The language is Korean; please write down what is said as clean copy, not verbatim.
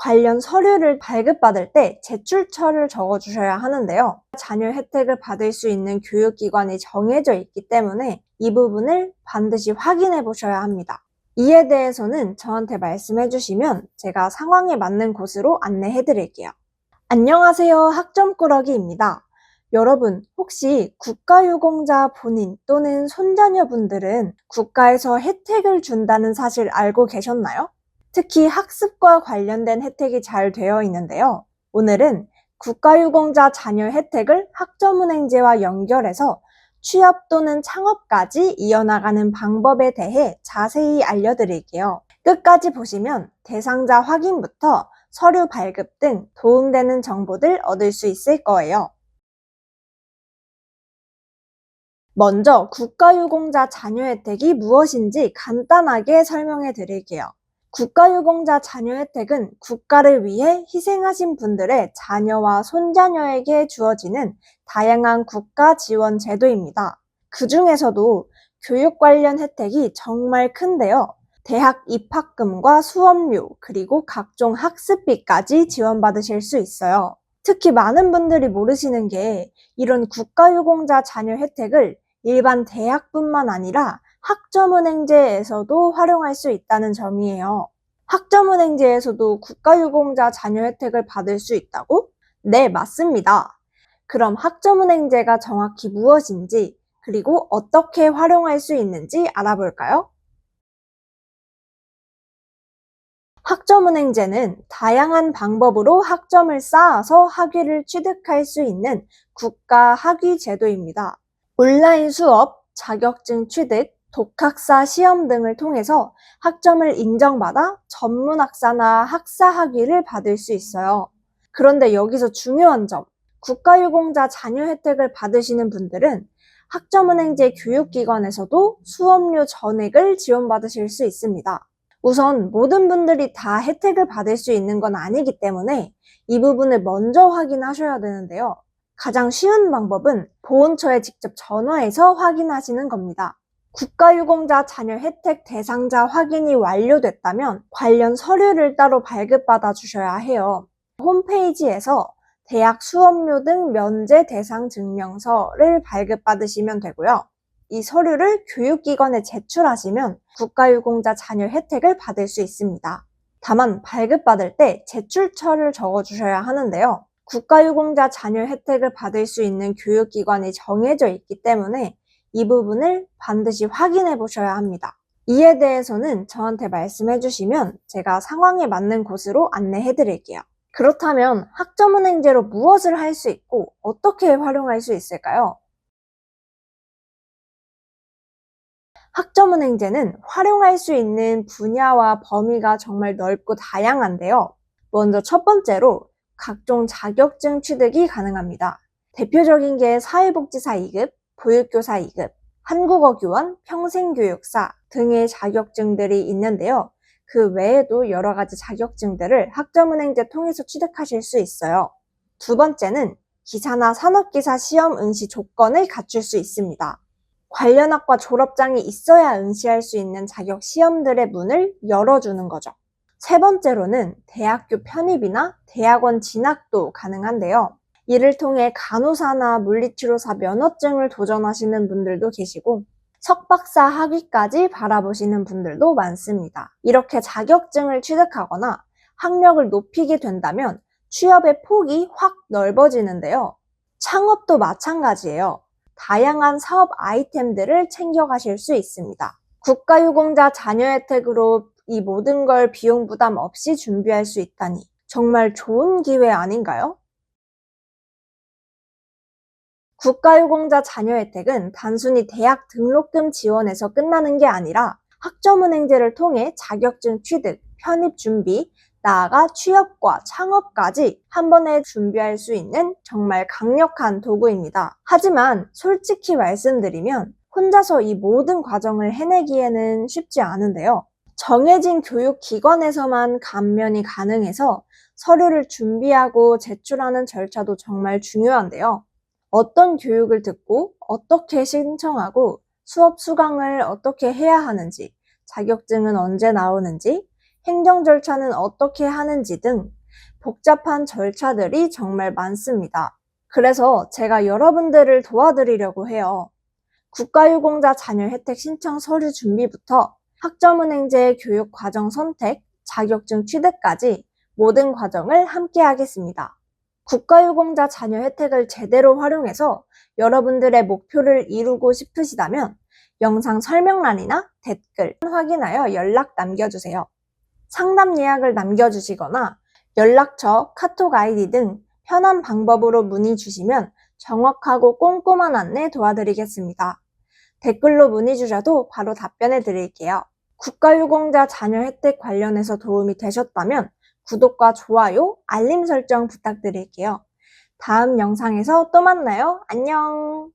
관련 서류를 발급받을 때 제출처를 적어주셔야 하는데요. 자녀 혜택을 받을 수 있는 교육기관이 정해져 있기 때문에 이 부분을 반드시 확인해 보셔야 합니다. 이에 대해서는 저한테 말씀해 주시면 제가 상황에 맞는 곳으로 안내해 드릴게요. 안녕하세요. 학점꾸러기입니다. 여러분, 혹시 국가유공자 본인 또는 손자녀분들은 국가에서 혜택을 준다는 사실 알고 계셨나요? 특히 학습과 관련된 혜택이 잘 되어 있는데요. 오늘은 국가유공자 자녀 혜택을 학점은행제와 연결해서 취업 또는 창업까지 이어나가는 방법에 대해 자세히 알려드릴게요. 끝까지 보시면 대상자 확인부터 서류 발급 등 도움되는 정보들 얻을 수 있을 거예요. 먼저 국가유공자 자녀 혜택이 무엇인지 간단하게 설명해 드릴게요. 국가유공자 자녀 혜택은 국가를 위해 희생하신 분들의 자녀와 손자녀에게 주어지는 다양한 국가 지원 제도입니다. 그 중에서도 교육 관련 혜택이 정말 큰데요. 대학 입학금과 수업료, 그리고 각종 학습비까지 지원받으실 수 있어요. 특히 많은 분들이 모르시는 게 이런 국가유공자 자녀 혜택을 일반 대학뿐만 아니라 학점은행제에서도 활용할 수 있다는 점이에요. 학점은행제에서도 국가유공자 자녀 혜택을 받을 수 있다고? 네, 맞습니다. 그럼 학점은행제가 정확히 무엇인지, 그리고 어떻게 활용할 수 있는지 알아볼까요? 학점은행제는 다양한 방법으로 학점을 쌓아서 학위를 취득할 수 있는 국가 학위 제도입니다. 온라인 수업, 자격증 취득, 독학사 시험 등을 통해서 학점을 인정받아 전문학사나 학사 학위를 받을 수 있어요. 그런데 여기서 중요한 점, 국가유공자 자녀 혜택을 받으시는 분들은 학점은행제 교육기관에서도 수업료 전액을 지원받으실 수 있습니다. 우선 모든 분들이 다 혜택을 받을 수 있는 건 아니기 때문에 이 부분을 먼저 확인하셔야 되는데요. 가장 쉬운 방법은 보훈처에 직접 전화해서 확인하시는 겁니다. 국가유공자 자녀 혜택 대상자 확인이 완료됐다면 관련 서류를 따로 발급받아 주셔야 해요. 홈페이지에서 대학 수업료 등 면제 대상 증명서를 발급받으시면 되고요. 이 서류를 교육기관에 제출하시면 국가유공자 자녀 혜택을 받을 수 있습니다. 다만 발급받을 때 제출처를 적어주셔야 하는데요. 국가유공자 자녀 혜택을 받을 수 있는 교육기관이 정해져 있기 때문에 이 부분을 반드시 확인해 보셔야 합니다. 이에 대해서는 저한테 말씀해 주시면 제가 상황에 맞는 곳으로 안내해 드릴게요. 그렇다면 학점은행제로 무엇을 할 수 있고 어떻게 활용할 수 있을까요? 학점은행제는 활용할 수 있는 분야와 범위가 정말 넓고 다양한데요. 먼저 첫 번째로 각종 자격증 취득이 가능합니다. 대표적인 게 사회복지사 2급, 보육교사 2급, 한국어 교원, 평생교육사 등의 자격증들이 있는데요. 그 외에도 여러 가지 자격증들을 학점은행제 통해서 취득하실 수 있어요. 두 번째는 기사나 산업기사 시험 응시 조건을 갖출 수 있습니다. 관련 학과 졸업장이 있어야 응시할 수 있는 자격 시험들의 문을 열어주는 거죠. 세 번째로는 대학교 편입이나 대학원 진학도 가능한데요. 이를 통해 간호사나 물리치료사 면허증을 도전하시는 분들도 계시고 석박사 학위까지 바라보시는 분들도 많습니다. 이렇게 자격증을 취득하거나 학력을 높이게 된다면 취업의 폭이 확 넓어지는데요. 창업도 마찬가지예요. 다양한 사업 아이템들을 챙겨가실 수 있습니다. 국가유공자 자녀 혜택으로 이 모든 걸 비용 부담 없이 준비할 수 있다니 정말 좋은 기회 아닌가요? 국가유공자 자녀 혜택은 단순히 대학 등록금 지원에서 끝나는 게 아니라 학점은행제를 통해 자격증 취득, 편입 준비, 나아가 취업과 창업까지 한 번에 준비할 수 있는 정말 강력한 도구입니다. 하지만 솔직히 말씀드리면 혼자서 이 모든 과정을 해내기에는 쉽지 않은데요. 정해진 교육기관에서만 감면이 가능해서 서류를 준비하고 제출하는 절차도 정말 중요한데요. 어떤 교육을 듣고 어떻게 신청하고 수업 수강을 어떻게 해야 하는지, 자격증은 언제 나오는지, 행정 절차는 어떻게 하는지 등 복잡한 절차들이 정말 많습니다. 그래서 제가 여러분들을 도와드리려고 해요. 국가유공자 자녀 혜택 신청 서류 준비부터 학점은행제 교육 과정 선택, 자격증 취득까지 모든 과정을 함께 하겠습니다. 국가유공자 자녀 혜택을 제대로 활용해서 여러분들의 목표를 이루고 싶으시다면 영상 설명란이나 댓글 확인하여 연락 남겨주세요. 상담 예약을 남겨주시거나 연락처, 카톡 아이디 등 편한 방법으로 문의 주시면 정확하고 꼼꼼한 안내 도와드리겠습니다. 댓글로 문의 주셔도 바로 답변해 드릴게요. 국가유공자 자녀 혜택 관련해서 도움이 되셨다면 구독과 좋아요, 알림 설정 부탁드릴게요. 다음 영상에서 또 만나요. 안녕!